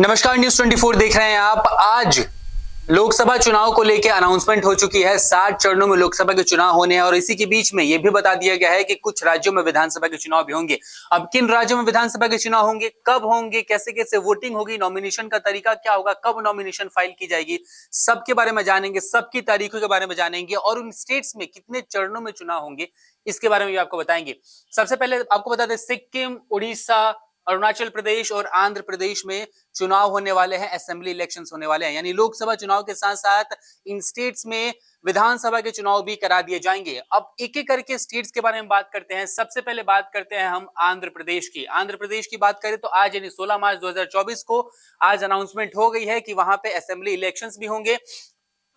नमस्कार, न्यूज 24 देख रहे हैं आप। आज लोकसभा चुनाव को लेकर अनाउंसमेंट हो चुकी है। 60 चरणों में लोकसभा के चुनाव होने हैं और इसी के बीच में यह भी बता दिया गया है कि कुछ राज्यों में विधानसभा के चुनाव भी होंगे। अब किन राज्यों में विधानसभा के चुनाव होंगे, कब होंगे, कैसे कैसे वोटिंग होगी, नॉमिनेशन का तरीका क्या होगा, कब नॉमिनेशन फाइल की जाएगी, सबके बारे में जानेंगे, सबकी तारीखों के बारे में जानेंगे और उन स्टेट्स में कितने चरणों में चुनाव होंगे इसके बारे में भी आपको बताएंगे। सबसे पहले आपको बता दें, सिक्किम, उड़ीसा, अरुणाचल प्रदेश और आंध्र प्रदेश में चुनाव होने वाले हैं, असेंबली इलेक्शंस होने वाले हैं। यानी लोकसभा चुनाव के साथ साथ इन स्टेट्स में विधानसभा के चुनाव भी करा दिए जाएंगे। अब एक एक करके स्टेट्स के बारे में बात करते हैं। सबसे पहले बात करते हैं हम आंध्र प्रदेश की। आंध्र प्रदेश की बात करें तो आज यानी 16 मार्च 2024 को आज अनाउंसमेंट हो गई है कि वहां पे असेंबली इलेक्शंस भी होंगे।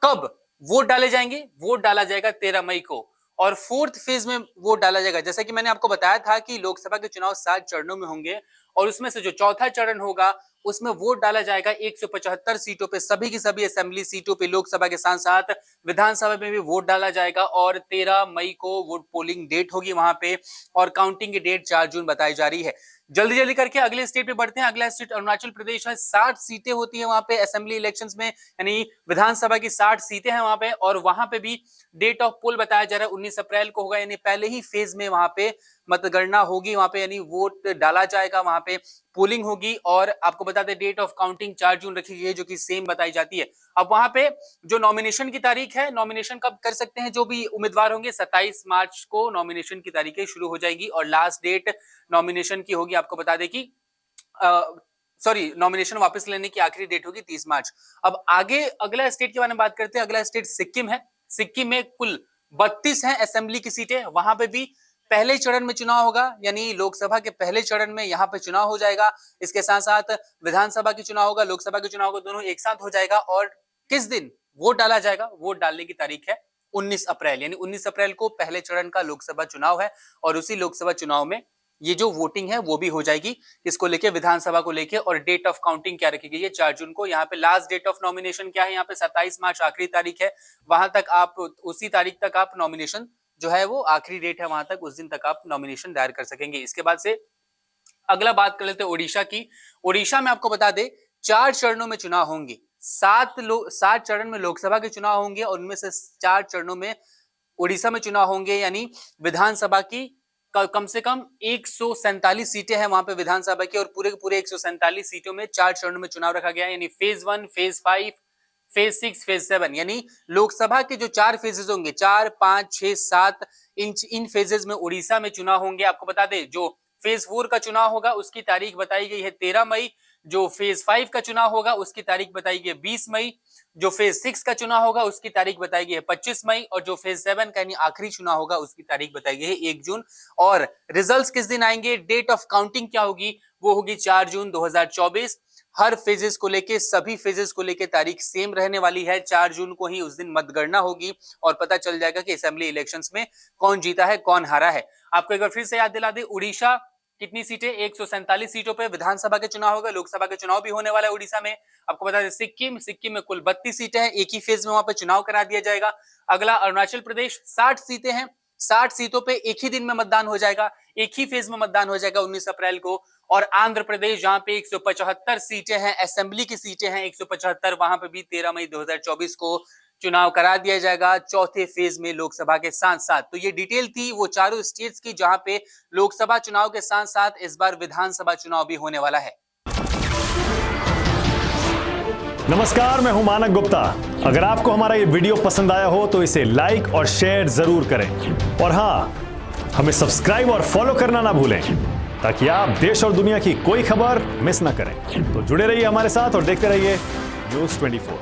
कब वोट डाले जाएंगे? वोट डाला जाएगा 13 मई को और फोर्थ फेज में वोट डाला जाएगा। जैसा कि मैंने आपको बताया था कि लोकसभा के चुनाव 7 चरणों में होंगे और उसमें से जो चौथा चरण होगा उसमें वोट डाला जाएगा 175 सीटों पे, सभी की सभी असेंबली सीटों पे। लोकसभा के साथ साथ विधानसभा में भी वोट डाला जाएगा और 13 मई को वोट पोलिंग डेट होगी वहां पे और काउंटिंग की डेट 4 जून बताई जा रही है। जल्दी जल्दी करके अगले स्टेट पे बढ़ते हैं। अगला स्टेट अरुणाचल प्रदेश है। 60 सीटें होती है वहां पे असेंबली इलेक्शंस में, यानी विधानसभा की 60 सीटें हैं वहां पे और वहां पे भी डेट ऑफ पोल बताया जा रहा है 19 अप्रैल को होगा। यानी पहले ही फेज में वहां पे मतगणना होगी, वहां पे यानी वोट डाला जाएगा, वहां पे पोलिंग होगी और आपको बता दें डेट ऑफ काउंटिंग 4 जून रखी गई है जो कि सेम बताई जाती है। अब वहां पे जो नॉमिनेशन की तारीख है, नॉमिनेशन कब कर सकते हैं जो भी उम्मीदवार होंगे? 27 मार्च को नॉमिनेशन की तारीखें शुरू हो जाएगी और लास्ट डेट नॉमिनेशन की होगी, आपको बता दें कि नॉमिनेशन वापस लेने की आखिरी डेट होगी 30 मार्च। अब आगे अगला स्टेट के बारे में बात करते हैं। अगला स्टेट सिक्किम है। सिक्किम में कुल 32 हैं असेंबली की सीटें। वहां पे भी पहले चरण में चुनाव होगा, यानी लोकसभा के पहले चरण में यहां पे चुनाव हो जाएगा। इसके साथ साथ विधानसभा की चुनाव होगा, लोकसभा के चुनाव होगा, दोनों एक साथ हो जाएगा। और किस दिन वोट डाला जाएगा? वोट डालने की तारीख है 19 अप्रैल, यानी 19 अप्रैल को पहले चरण का लोकसभा चुनाव है और उसी लोकसभा चुनाव में ये जो वोटिंग है वो भी हो जाएगी। इसको लेके विधानसभा को लेके और डेट ऑफ काउंटिंग क्या रखी गई है? 4 जून को। यहाँ पे लास्ट डेट ऑफ नॉमिनेशन क्या है? यहाँ पे 27 मार्च आखिरी तारीख है। वहां तक आप उसी तारीख तक आप नॉमिनेशन जो है वो आखिरी डेट है, वहां तक उस दिन तक आप नॉमिनेशन दायर कर सकेंगे। इसके बाद से अगला बात कर लेते हैं उड़ीसा की। उड़ीसा में आपको बता दें 4 चरणों में चुनाव होंगे। 7 चरण में लोकसभा के चुनाव होंगे और उनमें से 4 चरणों में उड़ीसा में चुनाव होंगे। यानी विधानसभा की कम से कम 147 सीटें हैं वहां पे विधानसभा की और पूरे के पूरे 147 सीटों में 4 चरणों में चुनाव रखा गया है। यानी फेज 1, फेज 5, फेज 6, फेज 7, यानी लोकसभा के जो 4 फेजेस होंगे, 4, 5, 6, 7, इन फेजेस में उड़ीसा में चुनाव होंगे। आपको बता दें जो फेज 4 का चुनाव होगा उसकी तारीख बताई गई है 13 मई। जो फेज 5 का चुनाव होगा उसकी तारीख बताई गई है 20 मई। जो फेज 6 का चुनाव होगा उसकी तारीख बताई गई है 25 मई और जो फेज 7 का यानी आखिरी चुनाव होगा उसकी तारीख बताई गई है 1 जून। और रिजल्ट्स किस दिन आएंगे? डेट ऑफ काउंटिंग क्या होगी? वो होगी 4 जून 2024। हर फेजेस को लेके, सभी फेजेस को लेके तारीख सेम रहने वाली है। 4 जून को ही उस दिन मतगणना होगी और पता चल जाएगा कि असेंबली इलेक्शंस में कौन जीता है, कौन हारा है। आपको एक बार फिर से याद दिला दे, उड़ीसा कितनी सीटें? 147 सीटों पे विधानसभा के चुनाव होगा, लोकसभा के चुनाव भी होने वाला है उड़ीसा में। आपको बता दें सिक्किम में कुल 32 सीटें हैं, एक ही फेज में वहां पे चुनाव करा दिया जाएगा। अगला अरुणाचल प्रदेश, 60 सीटें हैं, 60 सीटों पे एक ही दिन में मतदान हो जाएगा, एक ही फेज में मतदान हो जाएगा 19 अप्रैल को। और आंध्र प्रदेश जहां पे 175 सीटें हैं, असेंबली की सीटें हैं 175, वहां पे भी 13 मई 2024 को चुनाव करा दिया जाएगा चौथे फेज में लोकसभा के साथ साथ। तो ये डिटेल थी वो चारों स्टेट्स की जहां पे लोकसभा चुनाव के साथ साथ इस बार विधानसभा चुनाव भी होने वाला है। नमस्कार, मैं हूं मानक गुप्ता। अगर आपको हमारा ये वीडियो पसंद आया हो तो इसे लाइक और शेयर जरूर करें और हां, हमें सब्सक्राइब और फॉलो करना ना भूलें ताकि आप देश और दुनिया की कोई खबर मिस ना करें। तो जुड़े रहिए हमारे साथ और देखते रहिए न्यूज़ 24।